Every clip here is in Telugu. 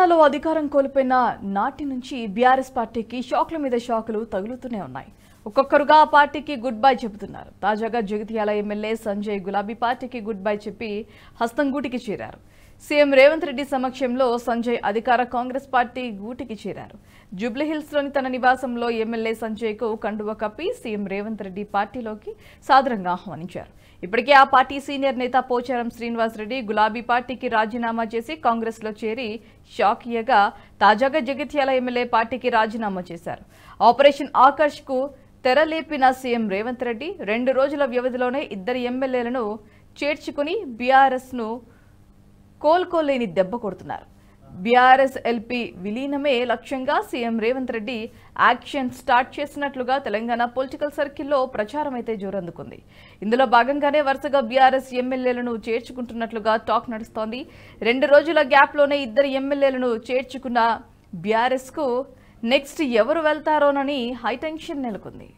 తెలంగాణలో అధికారం కోల్పోయిన నాటి నుంచి బీఆర్ఎస్ పార్టీకి షాక్ల మీద షాకులు తగులుతూనే ఉన్నాయి. ఒక్కొక్కరుగా ఆ పార్టీకి గుడ్ బై చెబుతున్నారు. తాజాగా జగిత్యాల ఎమ్మెల్యే సంజయ్ గులాబీ పార్టీకి గుడ్ బై చెప్పి హస్తంగూటికి చేరారు. సీఎం రేవంత్ రెడ్డి సమక్షంలో సంజయ్ అధికార కాంగ్రెస్ పార్టీ గూటికి చేరారు. జూబ్లీహిల్స్లోని తన నివాసంలో ఎమ్మెల్యే సంజయ్కు కండువ కప్పి సీఎం రేవంత్ రెడ్డి పార్టీలోకి సాదరంగా ఆహ్వానించారు. ఇప్పటికే ఆ పార్టీ సీనియర్ నేత పోచారం శ్రీనివాస్ రెడ్డి గులాబీ పార్టీకి రాజీనామా చేసి కాంగ్రెస్లో చేరి షాక్ ఇయ్యగా, తాజాగా జగిత్యాల ఎమ్మెల్యే పార్టీకి రాజీనామా చేశారు. ఆపరేషన్ ఆకర్ష్కు తెరలేపిన సీఎం రేవంత్ రెడ్డి 2 రోజుల వ్యవధిలోనే 2 ఎమ్మెల్యేలను చేర్చుకుని బీఆర్ఎస్ను కోలుకోలేని దెబ్బ కొడుతున్నారు. బీఆర్ఎస్ ఎల్పీ విలీనమే లక్ష్యంగా CM Revanth Reddy action start చేసినట్లుగా తెలంగాణ పొలిటికల్ సర్కిల్లో ప్రచారం అయితే జోరందుకుంది. ఇందులో భాగంగానే వరుసగా బీఆర్ఎస్ ఎమ్మెల్యేలను చేర్చుకుంటున్నట్లుగా టాక్ నడుస్తోంది. 2 రోజుల గ్యాప్లోనే 2 ఎమ్మెల్యేలను చేర్చుకున్న బీఆర్ఎస్కు నెక్స్ట్ ఎవరు వెళ్తారోనని హైటెన్షన్ నెలకొంది.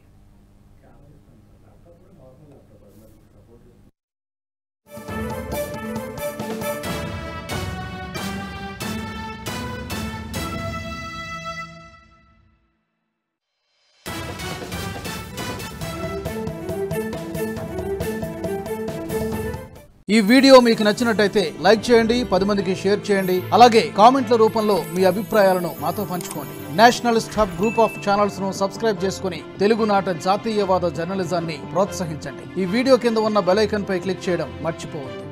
ఈ వీడియో మీకు నచ్చినట్టయితే లైక్ చేయండి, 10 మందికి షేర్ చేయండి. అలాగే కామెంట్ల రూపంలో మీ అభిప్రాయాలను మాతో పంచుకోండి. Nationalist hub group of channels ను సబ్స్క్రైబ్ చేసుకుని తెలుగునాట జాతీయవాద జర్నలిజాన్ని ప్రోత్సహించండి. ఈ వీడియో కింద ఉన్న బెల్ ఐకాన్ పై క్లిక్ చేయడం మర్చిపోవద్దు.